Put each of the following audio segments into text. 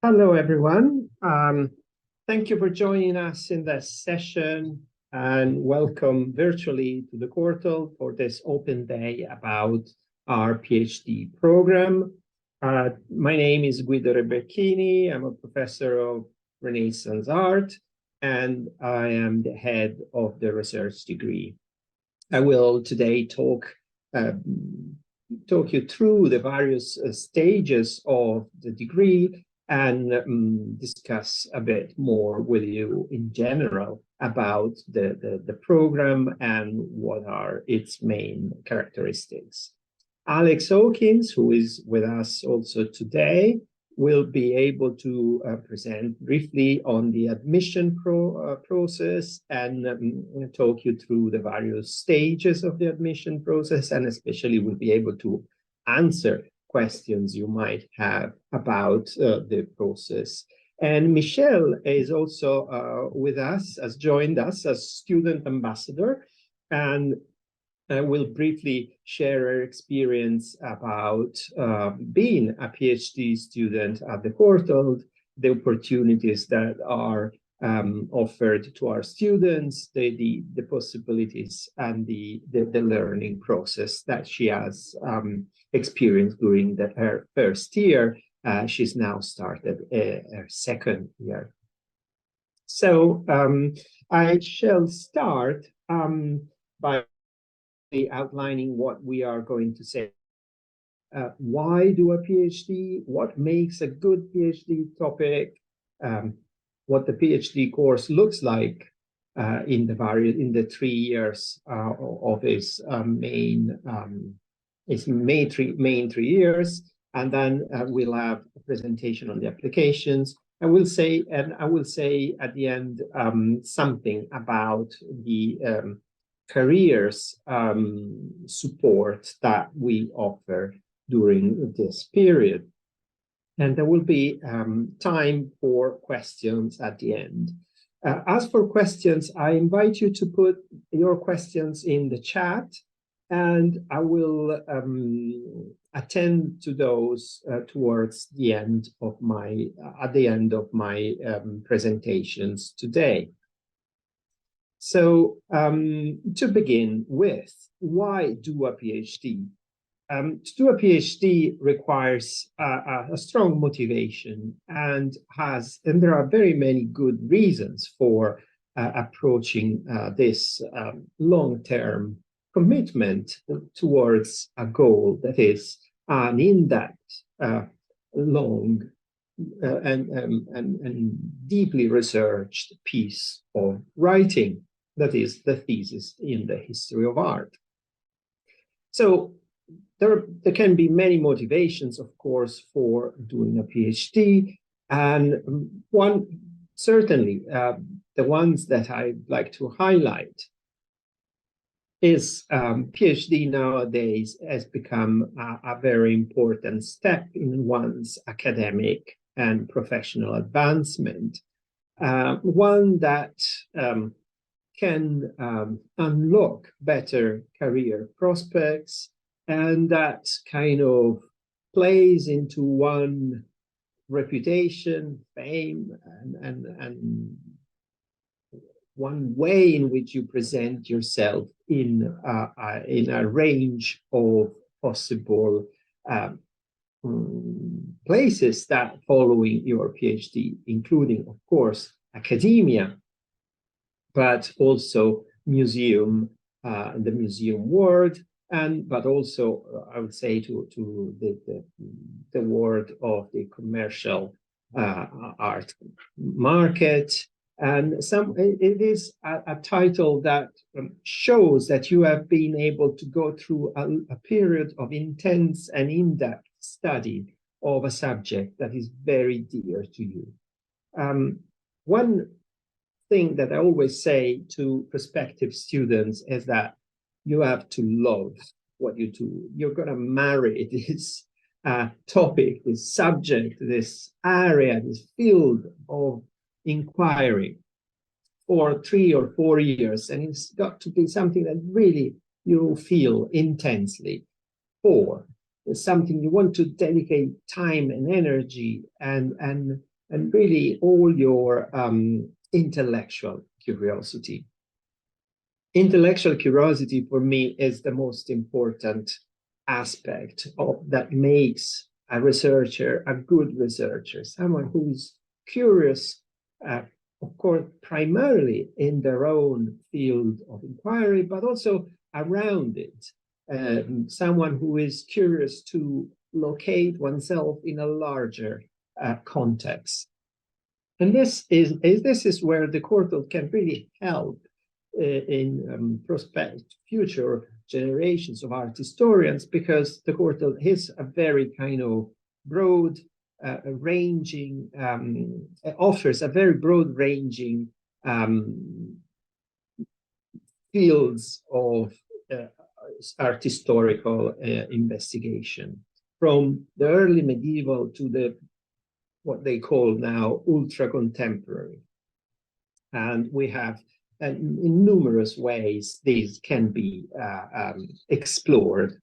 Hello, everyone. Thank you for joining us in this session and welcome virtually to the Courtauld for this open day about our PhD program. My name is Guido Reberchini. I'm a professor of Renaissance art, and I am the head of the research degree. I will today talk you through the various stages of the degree and discuss a bit more with you in general about the program and what are its main characteristics. Alex Hawkins, who is with us also today, will be able to present briefly on the admission process and talk you through the various stages of the admission process, and especially will be able to answer questions you might have about the process. And Michelle is also with us, has joined us as student ambassador, and will briefly share her experience about being a PhD student at the Courtauld, the opportunities that are offered to our students, the possibilities and the learning process that she has experienced during her first year. She's now started her second year. So I shall start by outlining what we are going to say. Why do a PhD? What makes a good PhD topic? What the PhD course looks like in the 3 years of its main 3 years, and then we'll have a presentation on the applications. I will say at the end something about the careers support that we offer during this period. And there will be time for questions at the end. As for questions, I invite you to put your questions in the chat, and I will attend to those towards the end of my presentations today. So to begin with, why do a PhD? To do a PhD requires a strong motivation and there are very many good reasons for approaching this long-term commitment towards a goal that is an in-depth, long and deeply researched piece of writing, that is the thesis in the history of art. So there can be many motivations, of course, for doing a PhD, and certainly the ones that I'd like to highlight is PhD nowadays has become a very important step in one's academic and professional advancement, one that can unlock better career prospects, and that kind of plays into one reputation, fame, and one way in which you present yourself in a range of possible places that following your PhD, including, of course, academia, but also museum, the museum world, but also I would say to the world of the commercial art market. And it is a title that shows that you have been able to go through a period of intense and in-depth study of a subject that is very dear to you. One thing that I always say to prospective students is that you have to love what you do. You're going to marry this topic, this subject, this area, this field of inquiry for 3 or 4 years, and it's got to be something that really you feel intensely for. It's something you want to dedicate time and energy and and really all your intellectual curiosity. Intellectual curiosity for me is the most important aspect of that makes a researcher a good researcher, someone who's curious, of course, primarily in their own field of inquiry, but also around it. Someone who is curious to locate oneself in a larger context. And this is where the Courtauld can really help in prospect future generations of art historians, because the Courtauld is a very kind of broad ranging, offers a very broad ranging fields of art historical investigation, from the early medieval to the what they call now ultra contemporary. And we have in numerous ways these can be explored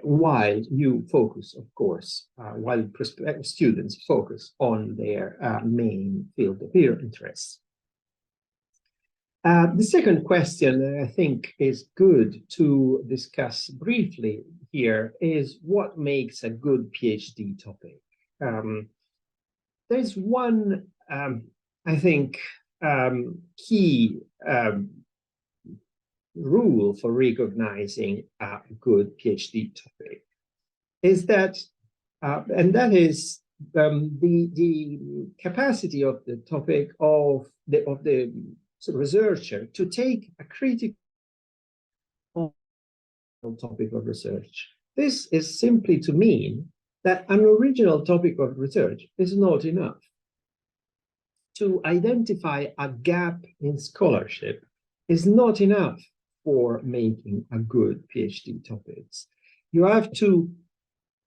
while you focus, of course, while prospective students focus on their main field of interest. The second question that I think is good to discuss briefly here is what makes a good PhD topic. There's one, I think, key rule for recognizing a good PhD topic is that, and that is the capacity of the topic of the researcher to take a critical topic of research. This is simply to mean that an original topic of research is not enough. To identify a gap in scholarship is not enough for making a good PhD topics. You have to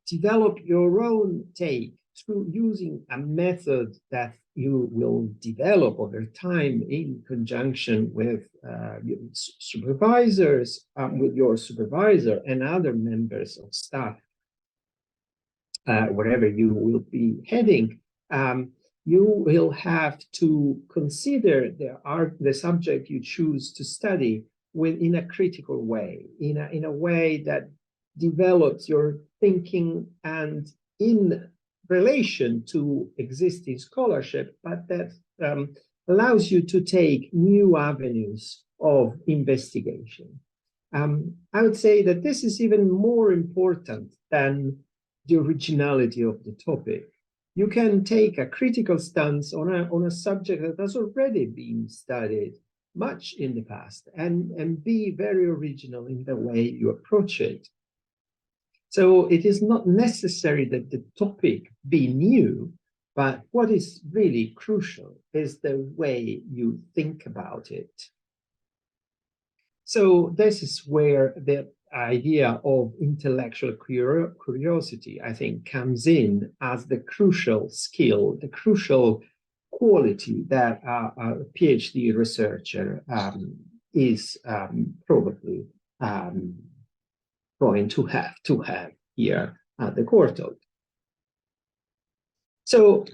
develop your own take through using a method that you will develop over time in conjunction with supervisors, with your supervisor and other members of staff, wherever you will be heading. You will have to consider the subject you choose to study in a critical way, in a way that develops your thinking and in relation to existing scholarship, but that allows you to take new avenues of investigation. I would say that this is even more important than the originality of the topic. You can take a critical stance on a subject that has already been studied much in the past and be very original in the way you approach it. So it is not necessary that the topic be new, but what is really crucial is the way you think about it. So this is where the idea of intellectual curiosity, I think, comes in as the crucial skill, the crucial quality that a PhD researcher is probably going to have here at the Courtauld. So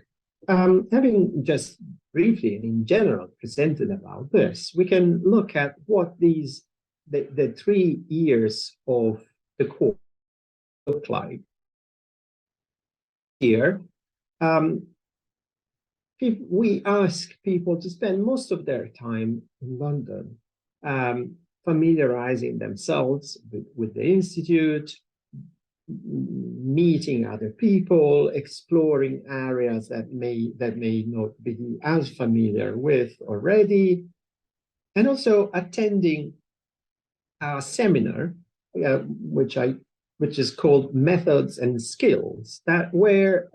having just briefly and in general presented about this, we can look at what the 3 years of the course look like. Here, we ask people to spend most of their time in London, familiarizing themselves with the Institute, meeting other people, exploring areas that may not be as familiar with already, and also attending a seminar, which is called Methods and Skills, that where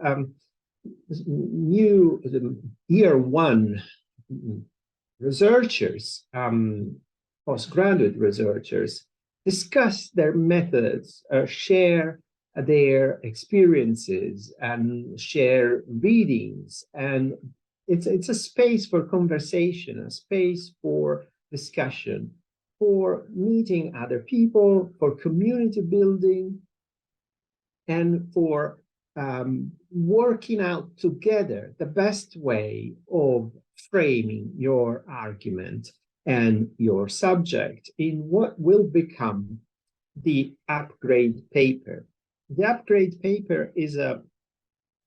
new year 1 researchers, postgraduate researchers, discuss their methods, share their experiences, and share readings. And it's a space for conversation, a space for discussion, for meeting other people, for community building, and for working out together the best way of framing your argument and your subject in what will become the upgrade paper. The upgrade paper is a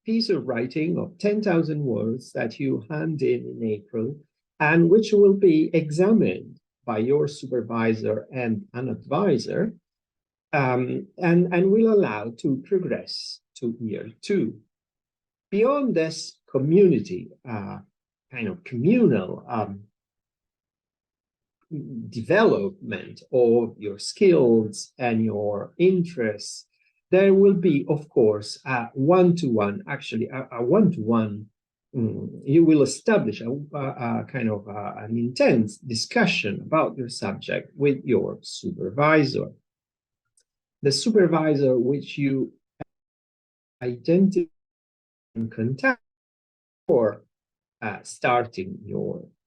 piece of writing of 10,000 words that you hand in April, and which will be examined by your supervisor and an advisor, and will allow to progress to year 2. Beyond this community, kind of communal development of your skills and your interests, there will be, of course, a one-to-one, actually a one-to-one, you will establish a kind of an intense discussion about your subject with your supervisor. The supervisor which you identify and contact for starting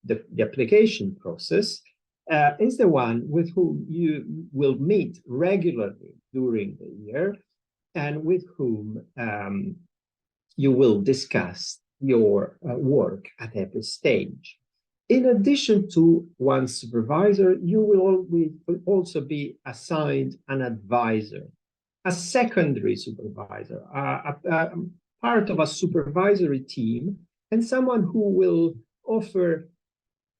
the application process is the one with whom you will meet regularly during the year, and with whom you will discuss your work at every stage. In addition to one supervisor, you will also be assigned an advisor, a secondary supervisor, part of a supervisory team, and someone who will offer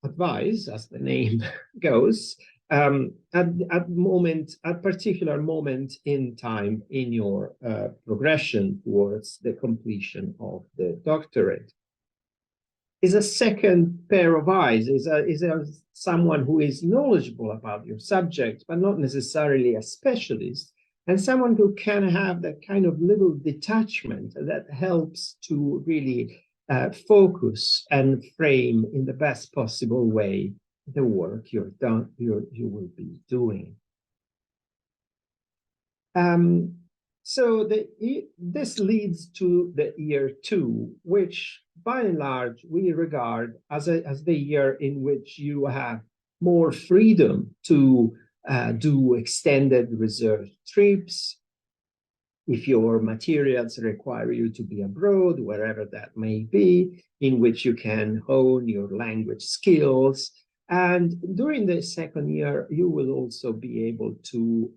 advice, as the name goes, at particular moment in time in your progression towards the completion of the doctorate. Is a second pair of eyes, is someone who is knowledgeable about your subject, but not necessarily a specialist, and someone who can have that kind of little detachment that helps to really focus and frame in the best possible way the work you will be doing. So this leads to the year 2, which by and large we regard as the year in which you have more freedom to do extended research trips, if your materials require you to be abroad, wherever that may be, in which you can hone your language skills. And during the second year, you will also be able to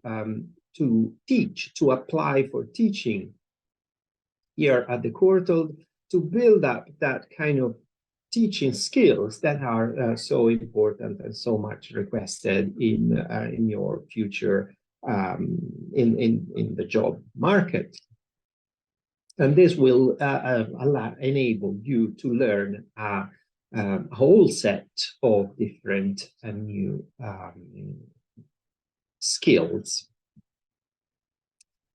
teach, to apply for teaching here at the Courtauld, to build up that kind of teaching skills that are so important and so much requested in your future in the job market. And this will enable you to learn a whole set of different and new skills.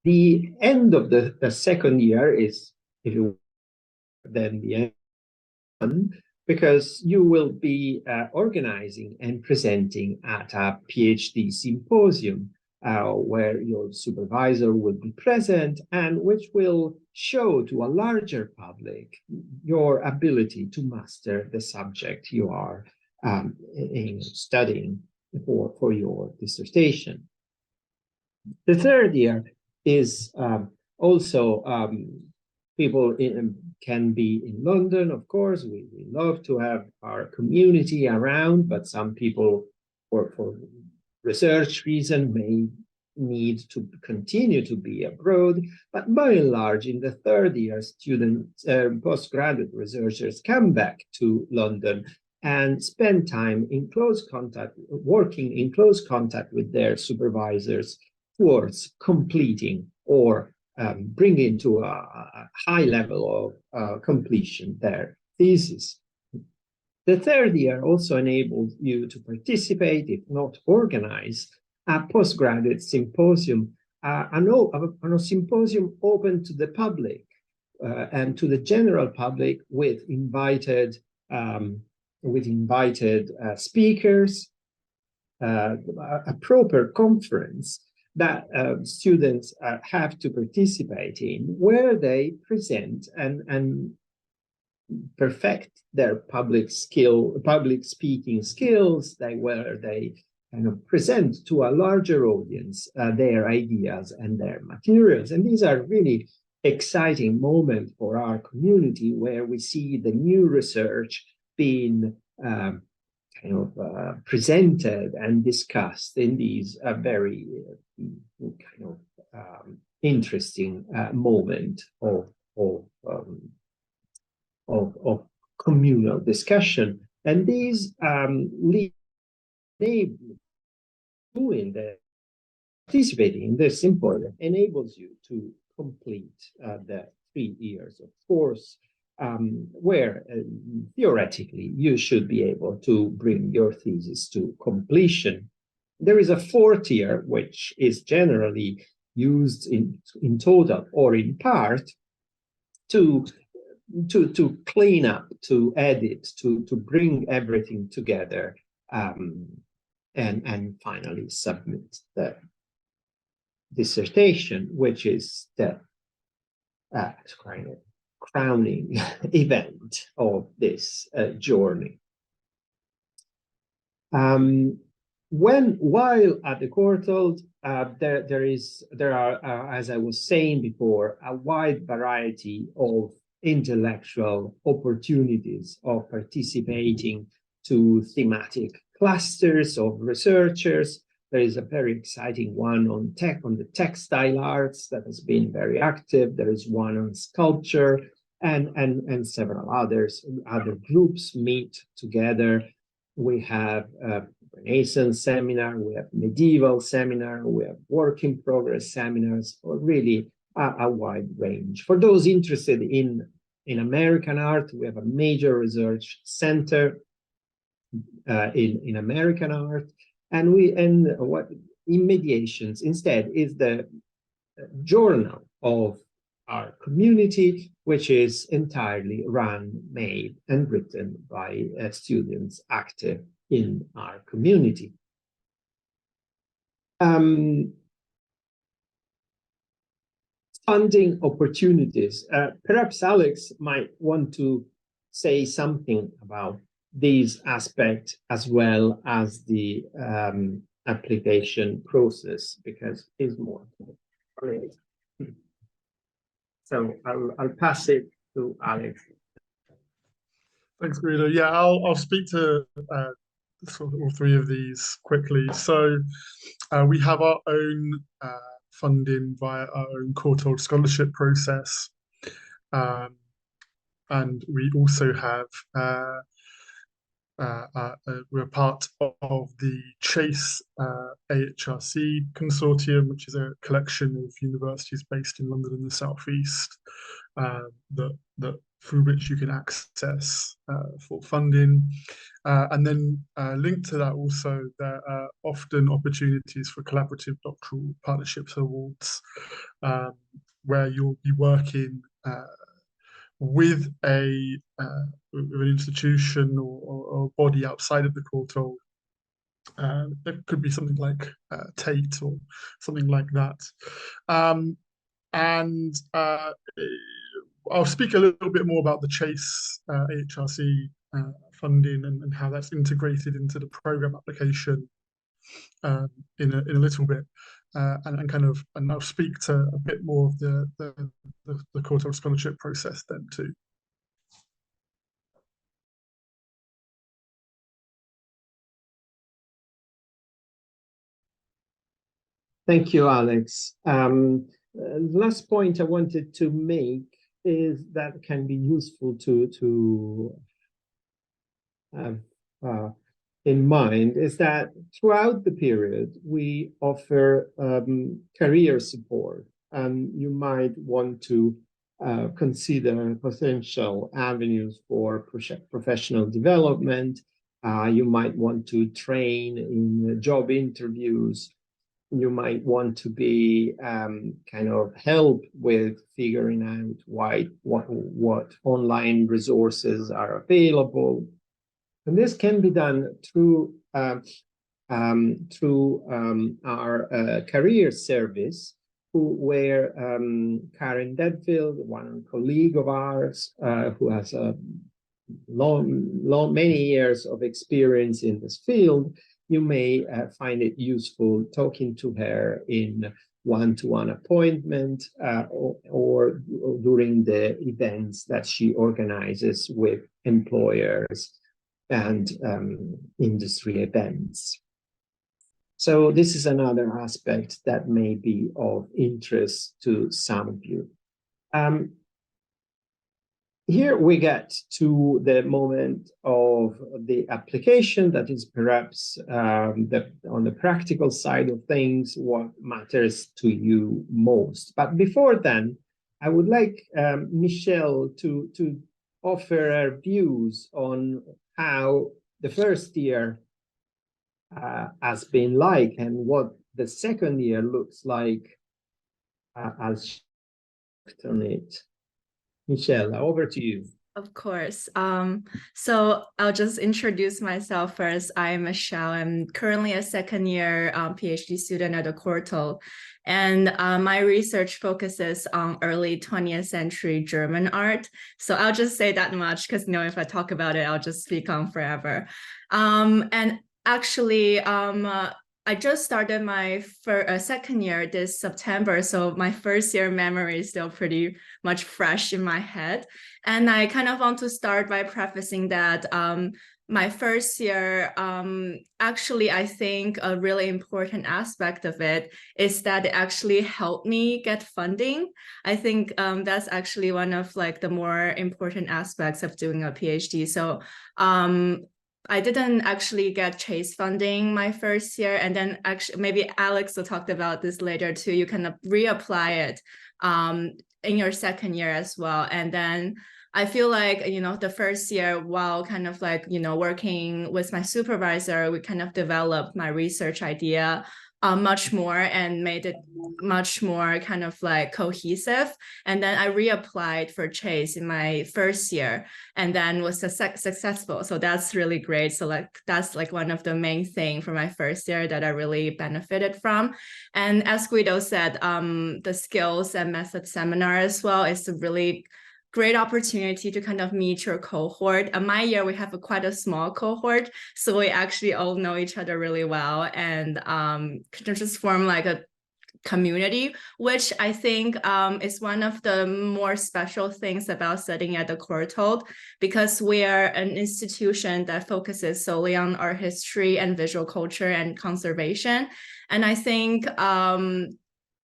The end of the second year is, if you then the end, because you will be organizing and presenting at a PhD symposium where your supervisor will be present, and which will show to a larger public your ability to master the subject you are studying for your dissertation. The third year is also people can be in London, of course. We love to have our community around, but some people, for research reason, may need to continue to be abroad. But by and large, in the third year, students, postgraduate researchers come back to London and spend time in close contact, working in close contact with their supervisors towards completing or bringing to a high level of completion their thesis. The third year also enables you to participate, if not organize, a postgraduate symposium, a symposium open to the public and to the general public with invited speakers, a proper conference that students have to participate in, where they present and perfect their public speaking skills, where they kind of present to a larger audience their ideas and their materials. And these are really exciting moment for our community, where we see the new research being presented and discussed in these very interesting moment of communal discussion. And these doing the participating in this symposium enables you to complete the 3 years of course, where theoretically you should be able to bring your thesis to completion. There is a 4th year, which is generally used in total or in part to clean up, to edit, to bring everything together, and finally submit the dissertation, which is the kind of crowning event of this journey. While at the Courtauld, there are, as I was saying before, a wide variety of intellectual opportunities of participating to thematic clusters of researchers. There is a very exciting one on the textile arts that has been very active. There is one on sculpture, and several others. Other groups meet together. We have a Renaissance seminar, we have medieval seminar, we have work in progress seminars, or really a wide range. For those interested in American art, we have a major research center in American art, and what in mediations instead is the journal of our community, which is entirely run, made, and written by students active in our community. Funding opportunities. Perhaps Alex might want to say something about these aspects as well as the application process, because it's more related. So I'll pass it to Alex. Thanks, Guido. Yeah, I'll speak to sort of all 3 of these quickly. So we have our own funding via our own Courtauld scholarship process, and we also have we're part of the Chase AHRC consortium, which is a collection of universities based in London and the Southeast, through which you can access for funding. And then linked to that also, there are often opportunities for collaborative doctoral partnerships awards, where you'll be working with an institution or body outside of the Courtauld. It could be something like Tate or something like that. And I'll speak a little bit more about the Chase AHRC funding and how that's integrated into the program application in a little bit. And I'll speak to a bit more of the Courtauld scholarship process then too. Thank you, Alex. Last point I wanted to make is that can be useful to have in mind is that throughout the period, we offer career support, and you might want to consider potential avenues for professional development. You might want to train in job interviews. You might want to be kind of help with figuring out what online resources are available. And this can be done through our career service, where Karen Dedfield, one colleague of ours, who has a many years of experience in this field, you may find it useful talking to her in one-to-one appointment or during the events that she organizes with employers and industry events. So this is another aspect that may be of interest to some of you. Here we get to the moment of the application that is perhaps on the practical side of things, what matters to you most. But before then, I would like Michelle to offer her views on how the first year has been like and what the second year looks like as she worked on it. Michelle, over to you. Of course. So I'll just introduce myself first. I'm Michelle. I'm currently a second-year PhD student at the Courtauld, and my research focuses on early 20th century German art. So I'll just say that much because if I talk about it, I'll just speak on forever. And actually, I just started my second year this September, so my first year memory is still pretty much fresh in my head. And I kind of want to start by prefacing that my first year, actually, I think a really important aspect of it is that it actually helped me get funding. I think that's actually one of the more important aspects of doing a PhD. So I didn't actually get Chase funding my first year, and then actually maybe Alex will talk about this later too. You can reapply it in your second year as well. And then I feel like the first year, while kind of working with my supervisor, we kind of developed my research idea much more and made it much more kind of cohesive. And then I reapplied for Chase in my first year and then was successful. So that's really great. So that's one of the main things for my first year that I really benefited from. And as Guido said, the skills and method seminar as well is a really great opportunity to kind of meet your cohort. My year, we have quite a small cohort, so we actually all know each other really well and just form a community, which I think is one of the more special things about studying at the Courtauld, because we are an institution that focuses solely on art history and visual culture and conservation. And I think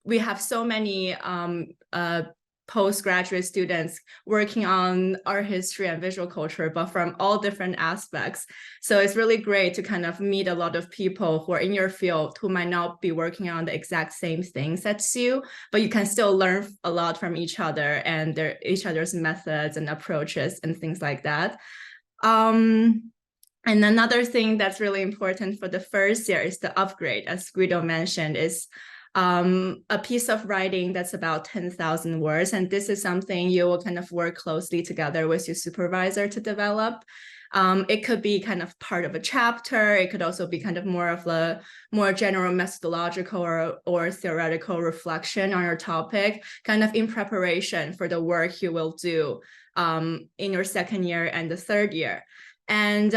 we have so many postgraduate students working on art history and visual culture, but from all different aspects. So it's really great to kind of meet a lot of people who are in your field who might not be working on the exact same things as you, but you can still learn a lot from each other and each other's methods and approaches and things like that. And another thing that's really important for the first year is the upgrade, as Guido mentioned, is a piece of writing that's about 10,000 words. And this is something you will kind of work closely together with your supervisor to develop. It could be kind of part of a chapter. It could also be kind of more of a more general methodological or theoretical reflection on your topic, kind of in preparation for the work you will do in your second year and the third year. And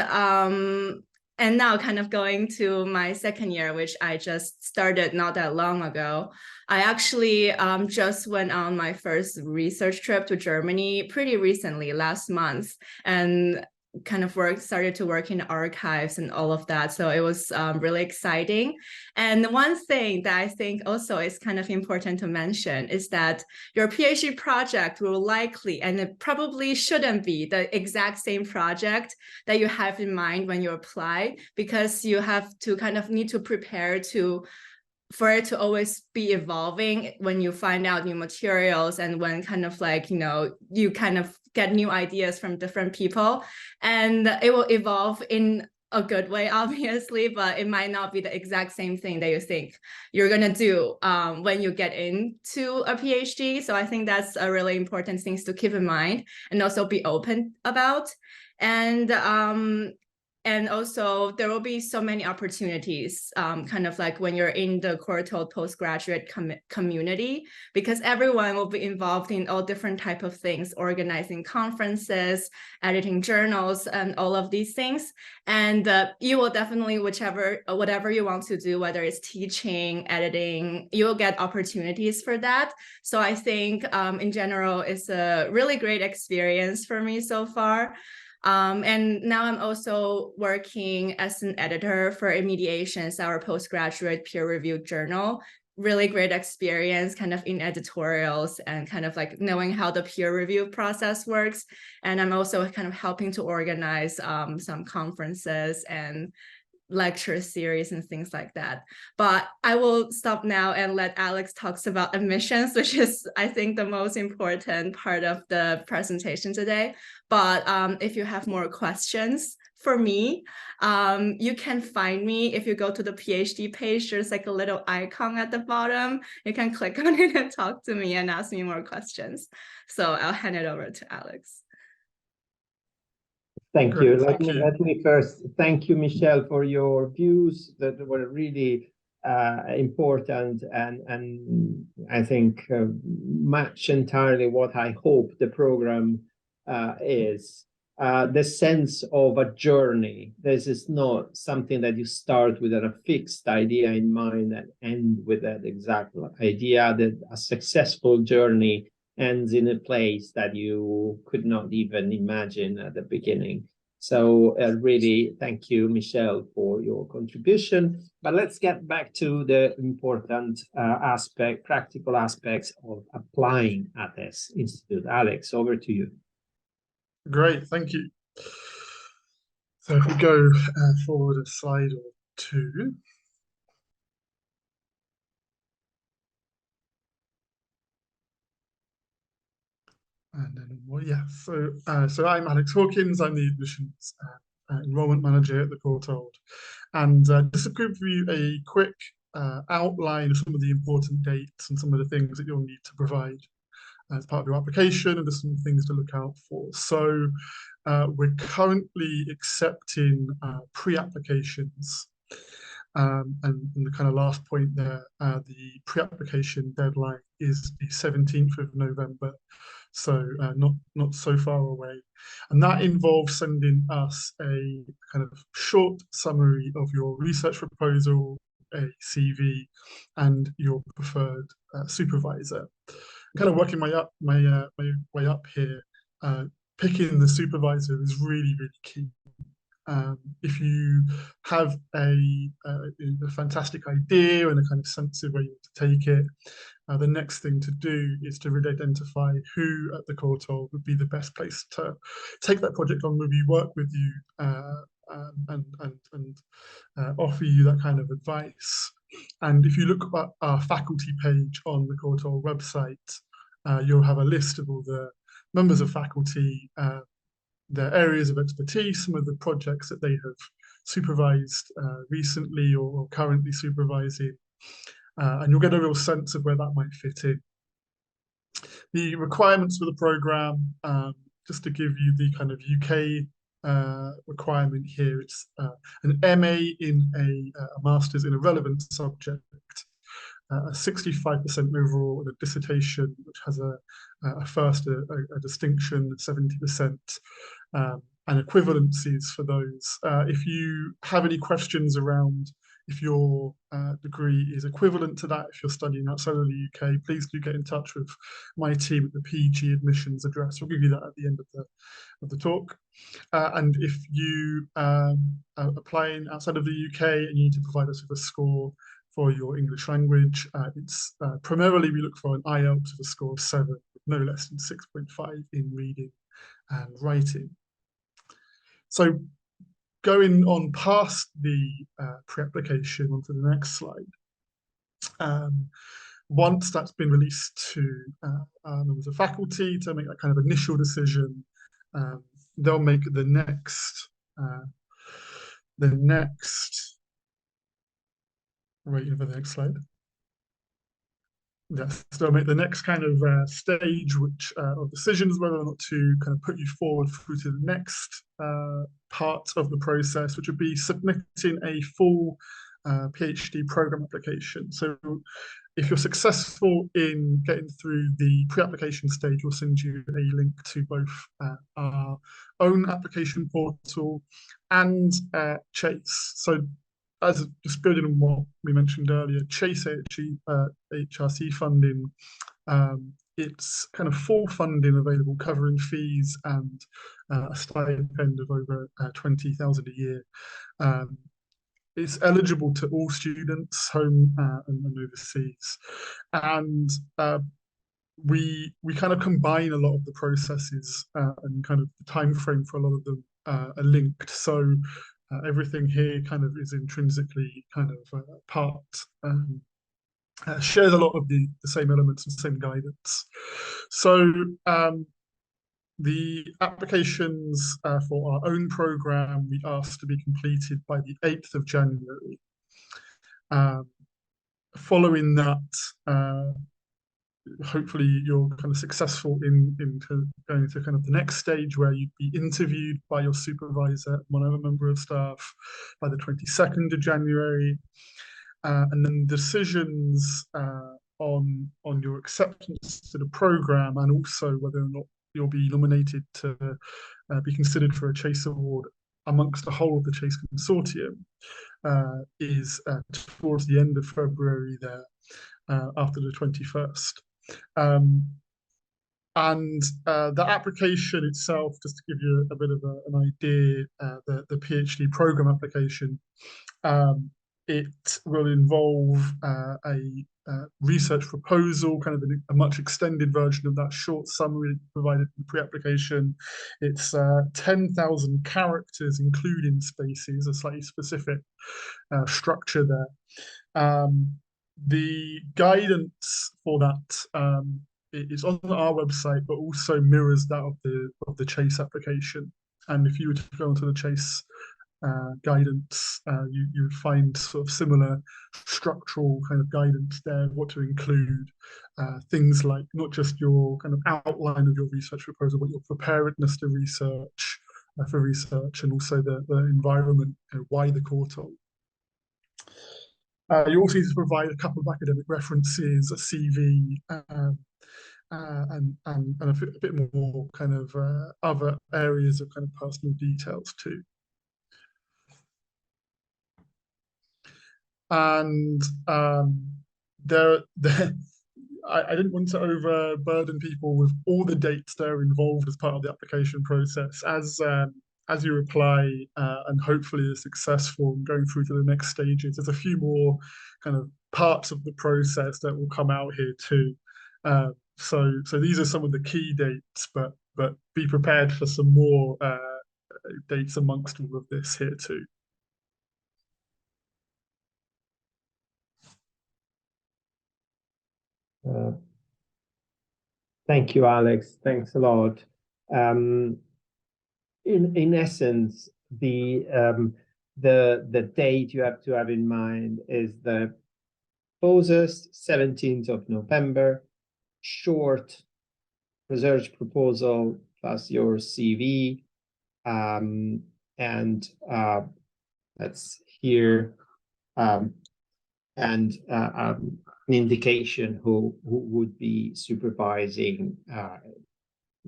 now kind of going to my second year, which I just started not that long ago, I actually just went on my first research trip to Germany pretty recently, last month, and kind of started to work in archives and all of that. So it was really exciting. And one thing that I think also is kind of important to mention is that your PhD project will likely, and it probably shouldn't be, the exact same project that you have in mind when you apply, because you have to kind of need to prepare for it to always be evolving when you find out new materials and when kind of you kind of get new ideas from different people, and it will evolve in a good way, obviously, but it might not be the exact same thing that you think you're going to do when you get into a PhD. So I think that's a really important thing to keep in mind and also be open about. And and also there will be so many opportunities, kind of like when you're in the Courtauld postgraduate community, because everyone will be involved in all different type of things, organizing conferences, editing journals, and all of these things. And you will definitely, whatever you want to do, whether it's teaching, editing, you will get opportunities for that. So I think in general, it's a really great experience for me so far. And now I'm also working as an editor for Mediations, our postgraduate peer-reviewed journal. Really great experience kind of in editorials and kind of like knowing how the peer review process works. And I'm also kind of helping to organize some conferences and lecture series and things like that. But I will stop now and let Alex talk about admissions, which is, I think, the most important part of the presentation today. But if you have more questions for me, you can find me if you go to the PhD page. There's like a little icon at the bottom. You can click on it and talk to me and ask me more questions. So I'll hand it over to Alex. Thank Great, you. thank you. Let me first thank you, Michelle, for your views that were really important and I think match entirely what I hope the program is. The sense of a journey. This is not something that you start with a fixed idea in mind and end with that exact idea. That a successful journey ends in a place that you could not even imagine at the beginning. So really, thank you, Michelle, for your contribution. But let's get back to the important practical aspects of applying at this institute. Alex, over to you. Great, thank you. So if we go forward a slide or two. And then, well, yeah, so I'm Alex Hawkins. I'm the admissions enrollment manager at the Courtauld. And just to give you a quick outline of some of the important dates and some of the things that you'll need to provide as part of your application, and just some things to look out for. So we're currently accepting pre-applications. And the kind of last point there, the pre-application deadline is the 17th of November. So not so far away. And that involves sending us a kind of short summary of your research proposal, a CV, and your preferred supervisor. I'm kind of working my way up here. Picking the supervisor is really, really key. If you have a fantastic idea and a kind of sense of where you want to take it, the next thing to do is to really identify who at the Courtauld would be the best place to take that project on, maybe work with you and offer you that kind of advice. And if you look at our faculty page on the Courtauld website, you'll have a list of all the members of faculty, their areas of expertise, some of the projects that they have supervised recently or currently supervising, and you'll get a real sense of where that might fit in. The requirements for the programme, just to give you the kind of UK requirement here, it's an MA in a master's in a relevant subject, a 65% overall, and a dissertation which has a first a distinction, 70%, and equivalencies for those. If you have any questions around if your degree is equivalent to that, if you're studying outside of the UK, please do get in touch with my team at the PG admissions address. We'll give you that at the end of the talk. And if you are applying outside of the UK and you need to provide us with a score for your English language, it's primarily we look for an IELTS of a score of 7, no less than 6.5 in reading and writing. So going on past the pre-application onto the next slide. Once that's been released to members of faculty to make that kind of initial decision, they'll make the next waiting for the next slide. Yes, so make the next kind of stage, which of decisions, whether or not to kind of put you forward through to the next part of the process, which would be submitting a full PhD program application. So if you're successful in getting through the pre-application stage, we'll send you a link to both our own application portal and Chase. So as just building on what we mentioned earlier, Chase HRC funding, it's kind of full funding available, covering fees and a stipend of over 20,000 a year. It's eligible to all students, home and overseas, and we kind of combine a lot of the processes and kind of the time frame for a lot of them are linked. So everything here kind of is intrinsically kind of part, shares a lot of the same elements and same guidance. So the applications for our own program, we asked to be completed by the 8th of January. Following that, hopefully you're kind of successful in going to kind of the next stage, where you'd be interviewed by your supervisor, one other member of staff, by the 22nd of January. And then decisions on your acceptance to the program, and also whether or not you'll be nominated to be considered for a Chase Award amongst the whole of the Chase Consortium, is towards the end of February there, after the 21st. And the application itself, just to give you a bit of an idea, the PhD program application, it will involve a research proposal, kind of a much extended version of that short summary provided in the pre-application. It's 10,000 characters, including spaces, a slightly specific structure there. The guidance for that is on our website, but also mirrors that of the Chase application. And if you were to go onto the Chase guidance, you would find sort of similar structural kind of guidance there, what to include, things like not just your kind of outline of your research proposal, but your preparedness to research, for research, and also the environment, why the Courtauld. You also need to provide a couple of academic references, a CV, and a bit more kind of other areas of kind of personal details too. And I didn't want to overburden people with all the dates that are involved as part of the application process. As you apply and hopefully are successful in going through to the next stages, there's a few more kind of parts of the process that will come out here too. So these are some of the key dates, but be prepared for some more dates amongst all of this here too. Thank you, Alex. Thanks a lot. In essence, the date you have to have in mind is the closest 17th of November, short research proposal plus your CV, and that's here, and an indication who would be supervising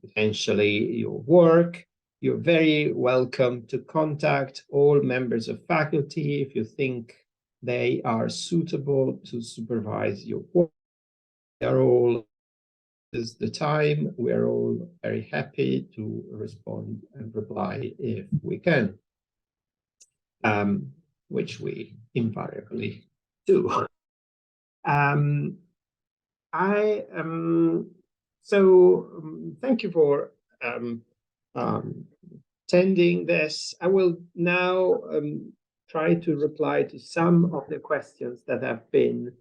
potentially your work. You're very welcome to contact all members of faculty if you think they are suitable to supervise your work. They're all, is the time, we're all very happy to respond and reply if we can, which we invariably do. So thank you for attending this. I will now try to reply to some of the questions that have been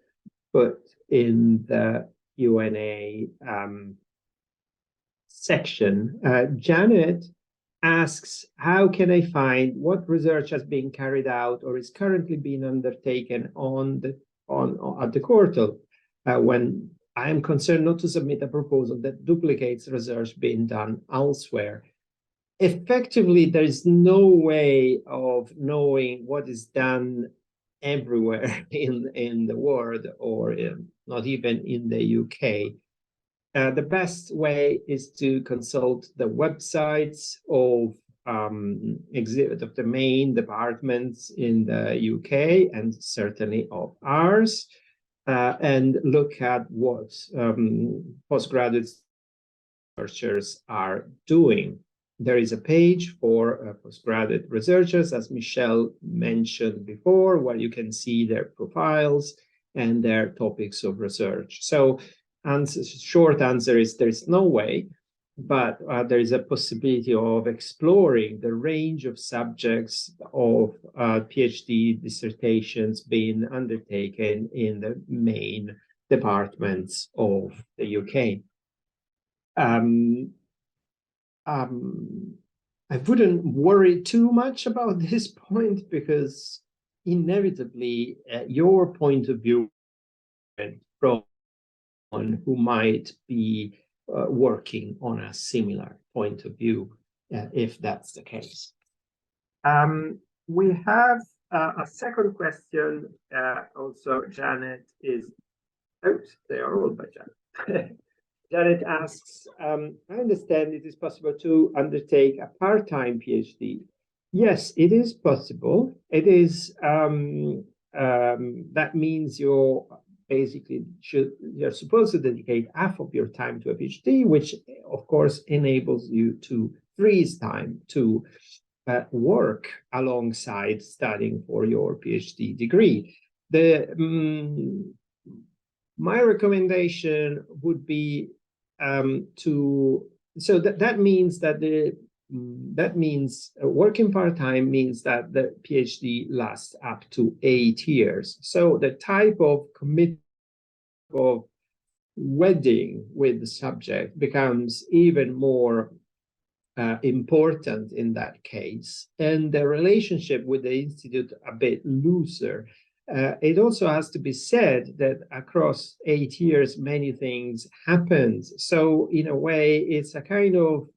put in the Q&A section. Janet asks, how can I find what research has been carried out or is currently being undertaken at the Courtauld when I am concerned not to submit a proposal that duplicates research being done elsewhere. Effectively, there is no way of knowing what is done everywhere in the world, or not even in the UK. The best way is to consult the websites of the main departments in the UK, and certainly of ours, and look at what postgraduate researchers are doing. There is a page for postgraduate researchers, as Michelle mentioned before, where you can see their profiles and their topics of research. So, short answer is there's no way, but there is a possibility of exploring the range of subjects of PhD dissertations being undertaken in the main departments of the UK. I wouldn't worry too much about this point, because inevitably your point of view from one who might be working on a similar point of view, if that's the case. We have a second question. Also, Janet is out. They are all by Janet. Janet asks, I understand it is possible to undertake a part-time PhD. Yes, it is possible. It is, that means you're supposed to dedicate half of your time to a PhD, which of course enables you to freeze time to work alongside studying for your PhD degree. My recommendation would be that means working part-time means that the PhD lasts up to 8 years. So the type of commitment of wedding with the subject becomes even more important in that case, and the relationship with the institute a bit looser. It also has to be said that across 8 years, many things happened. So in a way, it's a kind of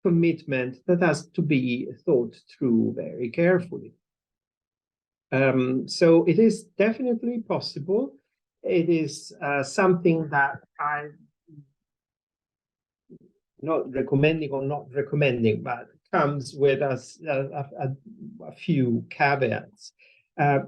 commitment that has to be thought through very carefully. So it is definitely possible. It is something that I'm not recommending, but comes with a few caveats.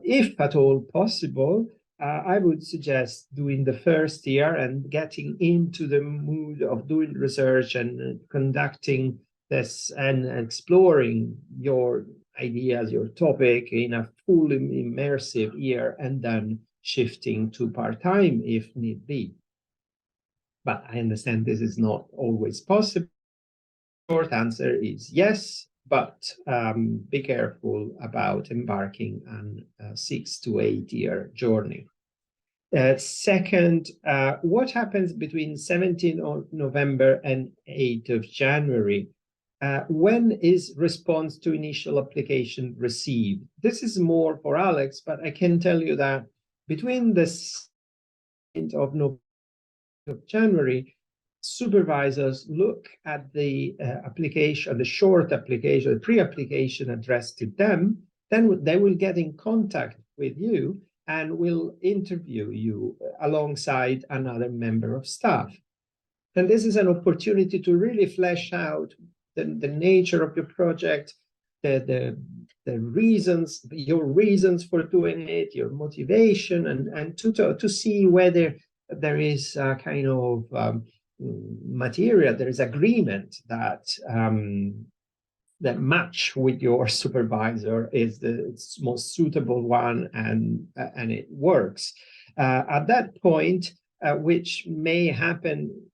If at all possible, I would suggest doing the first year and getting into the mood of doing research and conducting this and exploring your ideas, your topic in a fully immersive year, and then shifting to part-time if need be. But I understand this is not always possible. Short answer is yes, but be careful about embarking on a 6 to 8 year journey. Second, what happens between 17th of November and 8th of January? When is response to initial application received? This is more for Alex, but I can tell you that between the 17th of November of January, supervisors look at the application, the short application, the pre-application addressed to them. Then they will get in contact with you and will interview you alongside another member of staff. And this is an opportunity to really flesh out the nature of your project, the reasons, your reasons for doing it, your motivation, and to see whether there is a kind of material, there is agreement that that match with your supervisor is the most suitable one, and it works. At that point, which may happen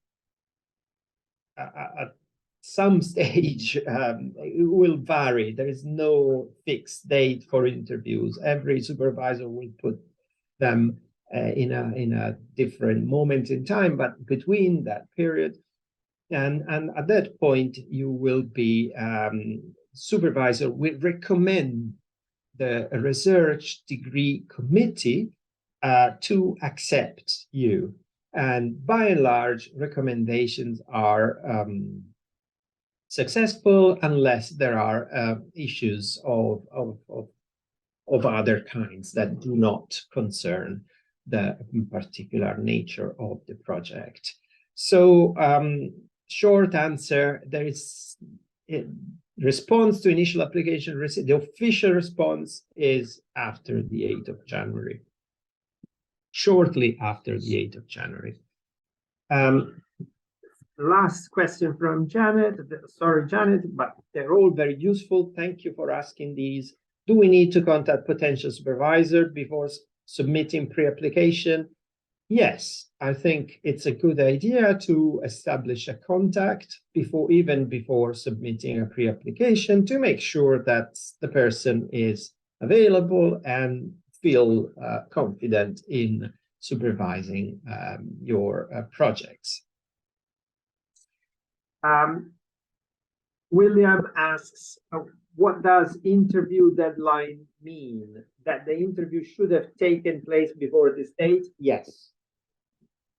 at some stage, it will vary. There is no fixed date for interviews. Every supervisor will put them in a different moment in time, but between that period and at that point, you will be supervisor will recommend the research degree committee to accept you. And by and large, recommendations are successful unless there are issues of other kinds that do not concern the particular nature of the project. So short answer, there is response to initial application, the official response is after the 8th of January, shortly after the 8th of January. Last question from Janet. Sorry, Janet, but they're all very useful. Thank you for asking these. Do we need to contact potential supervisor before submitting pre-application? Yes, I think it's a good idea to establish a contact even before submitting a pre-application to make sure that the person is available and feel confident in supervising your projects. William asks, what does interview deadline mean? That the interview should have taken place before this date? Yes.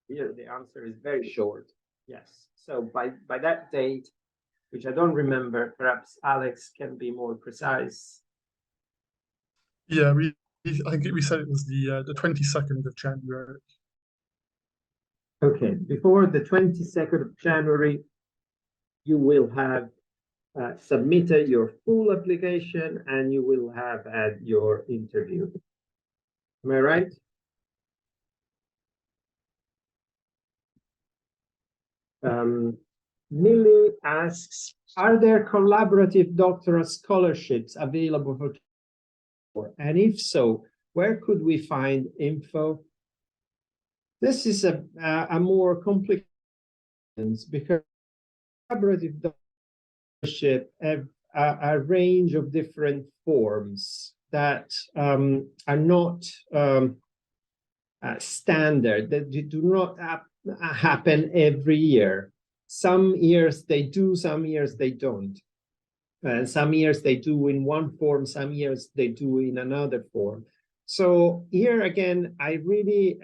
Here the answer is very short. Yes. So by that date, which I don't remember, perhaps Alex can be more precise. Yeah, I think we said it was the 22nd of January. Okay, before the 22nd of January, you will have submitted your full application and you will have had your interview. Am I right? Millie asks, are there collaborative doctoral scholarships available for? And if so, where could we find info? This is a more complicated because collaborative doctorship have a range of different forms that are not standard, that do not happen every year. Some years they do, some years they don't. And some years they do in one form, some years they do in another form. So here again, I really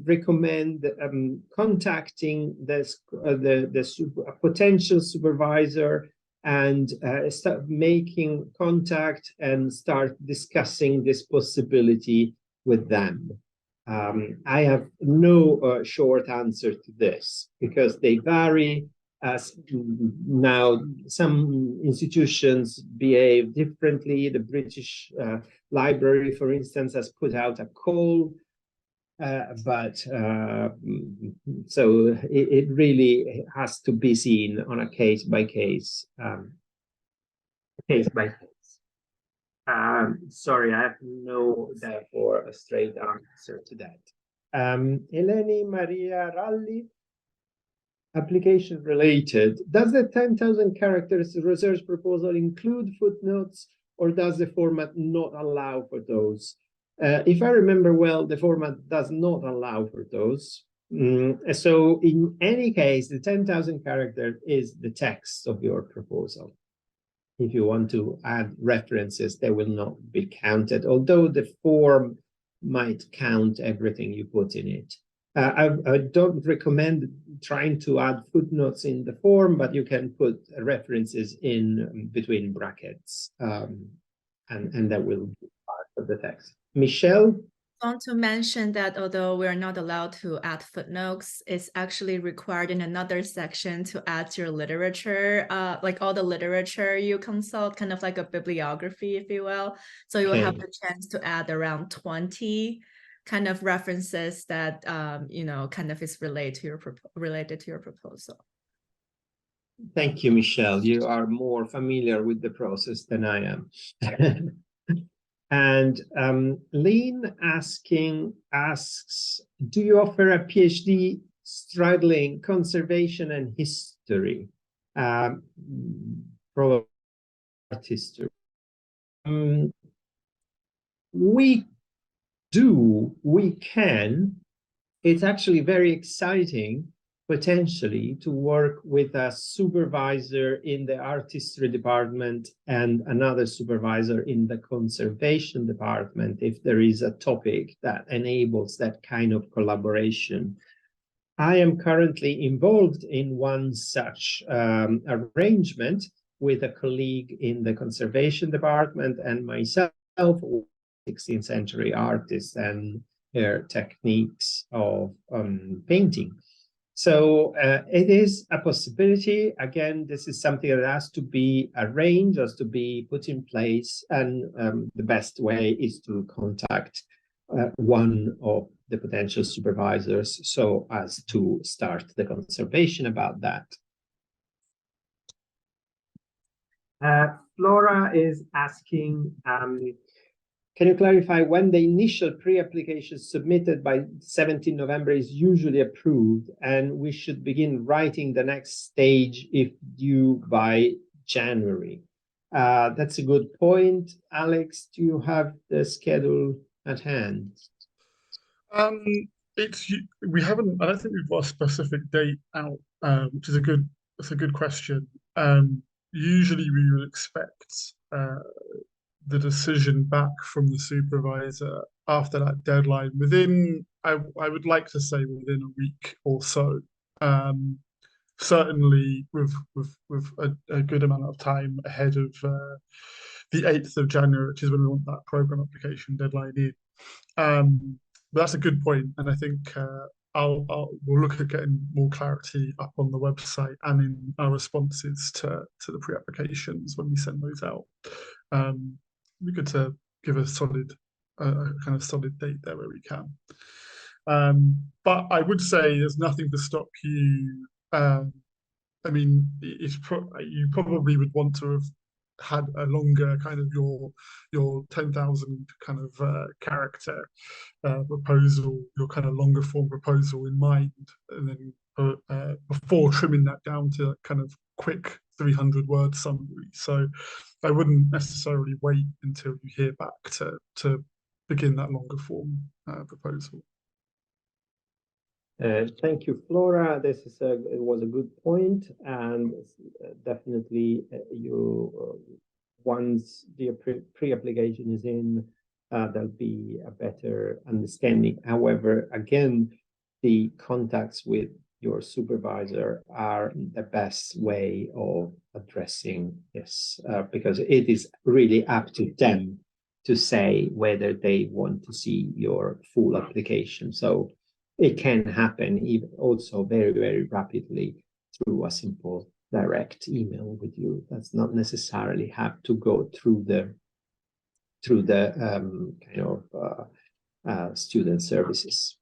recommend contacting the potential supervisor and start making contact and start discussing this possibility with them. I have no short answer to this because they vary. As now, some institutions behave differently. The British Library, for instance, has put out a call, so it really has to be seen on a case by case. Sorry, I have no, therefore, a straight answer to that. Eleni Maria Ralli. Application related. Does the 10,000 characters research proposal include footnotes or does the format not allow for those? If I remember well, the format does not allow for those. So in any case, the 10,000 characters is the text of your proposal. If you want to add references, they will not be counted, although the form might count everything you put in it. I don't recommend trying to add footnotes in the form, but you can put references in between brackets, and that will be part of the text. Michelle? I want to mention that although we're not allowed to add footnotes, it's actually required in another section to add your literature, like all the literature you consult, kind of like a bibliography, if you will. So you will have the chance to add around 20 kind of references that kind of is related to your proposal. Thank you, Michelle. You are more familiar with the process than I am. And Lean asks, do you offer a PhD straddling conservation and history? Probably art history. We do, we can. It's actually very exciting, potentially, to work with a supervisor in the art history department and another supervisor in the conservation department if there is a topic that enables that kind of collaboration. I am currently involved in one such arrangement with a colleague in the conservation department and myself, 16th century artists and their techniques of painting. So it is a possibility. Again, this is something that has to be arranged, has to be put in place, and the best way is to contact one of the potential supervisors so as to start the conservation about that. Flora is asking, can you clarify when the initial pre-application submitted by 17 November is usually approved and we should begin writing the next stage if due by January? That's a good point. Alex, do you have the schedule at hand? We haven't. I don't think we've got a specific date out, which is a good question. Usually we would expect the decision back from the supervisor after that deadline within, I would like to say within a week or so. Certainly with a good amount of time ahead of the 8th of January, which is when we want that program application deadline in. But that's a good point, and I think we'll look at getting more clarity up on the website and in our responses to the pre-applications when we send those out. It'd be good to give a kind of solid date there where we can. But I would say there's nothing to stop you. I mean, you probably would want to have had a longer kind of your 10,000 kind of character proposal, your kind of longer form proposal in mind, and then before trimming that down to kind of quick 300-word summary. So I wouldn't necessarily wait until you hear back to begin that longer form proposal. Thank you, Flora. It was a good point, and definitely once the pre-application is in, there'll be a better understanding. However, again, the contacts with your supervisor are the best way of addressing this, because it is really up to them to say whether they want to see your full application. So it can happen even also very, very rapidly through a simple direct email with you. That's not necessarily have to go through the kind of student services.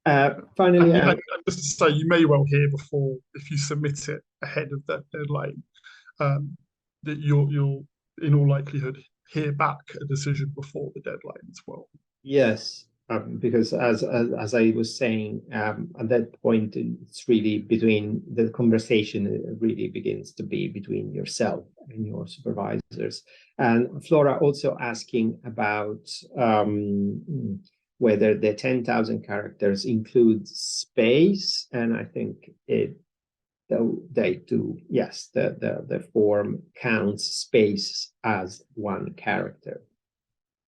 Finally, and just to say, you may well hear before, if you submit it ahead of that deadline, that you'll in all likelihood hear back a decision before the deadline as well. Yes. Because as I was saying, at that point, it's really between the conversation, it really begins to be between yourself and your supervisors. And Flora also asking about whether the 10,000 characters include space, and I think they do. Yes, the form counts space as one character.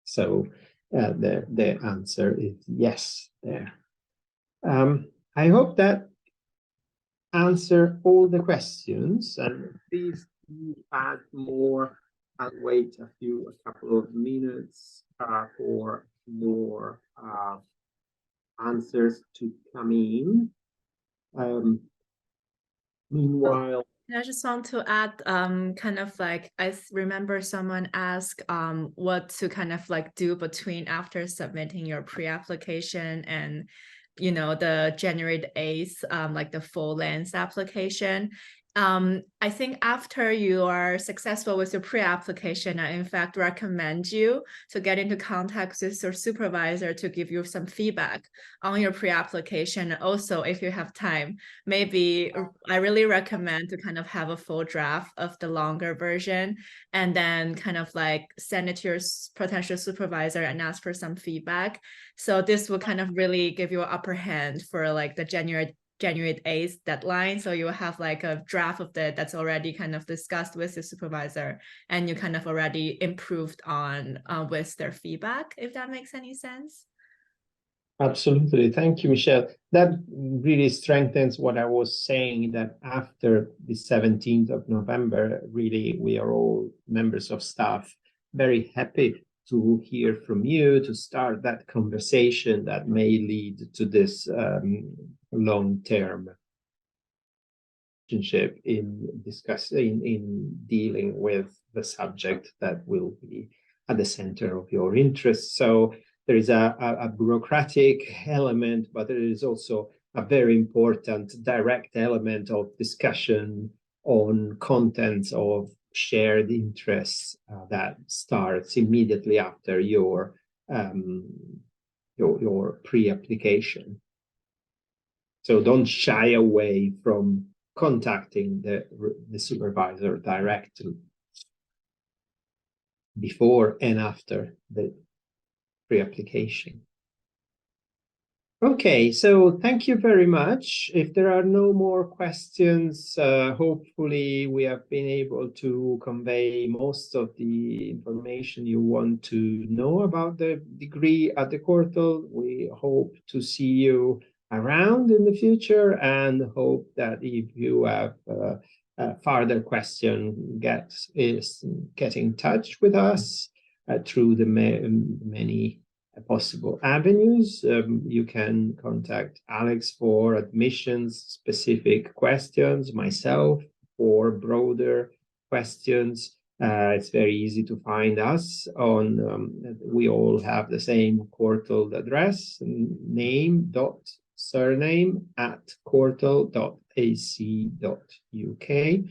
So the answer is yes there. I hope that answer all the questions, and please add more. I'll wait a couple of minutes for more answers to come in. Meanwhile, I just want to add, kind of like, I remember someone asked what to kind of like do after submitting your pre-application and, you know, the January 8th, like the full length application. I think after you are successful with your pre-application, I in fact recommend you to get into contact with your supervisor to give you some feedback on your pre-application. Also, if you have time, maybe I really recommend to kind of have a full draft of the longer version and then kind of like send it to your potential supervisor and ask for some feedback. So this will kind of really give you an upper hand for like the January 8th deadline. So you will have like a draft of that's already kind of discussed with the supervisor, and you kind of already improved on with their feedback, if that makes any sense. Absolutely. Thank you, Michelle. That really strengthens what I was saying, that after the 17th of November, really, we are all members of staff very happy to hear from you, to start that conversation that may lead to this long-term relationship in discussing, in dealing with the subject that will be at the center of your interest. So there is a bureaucratic element, but there is also a very important direct element of discussion on contents of shared interests that starts immediately after your pre-application. So don't shy away from contacting the supervisor directly before and after the pre-application. Okay, so thank you very much. If there are no more questions, hopefully we have been able to convey most of the information you want to know about the degree at the Courtauld. We hope to see you around in the future, and hope that if you have a further question, get in touch with us through the many possible avenues. You can contact Alex for admissions specific questions, myself for broader questions. It's very easy to find us on, we all have the same Courtauld address, name.surname@courtauld.ac.uk.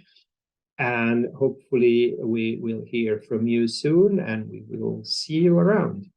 And hopefully we will hear from you soon, and we will see you around.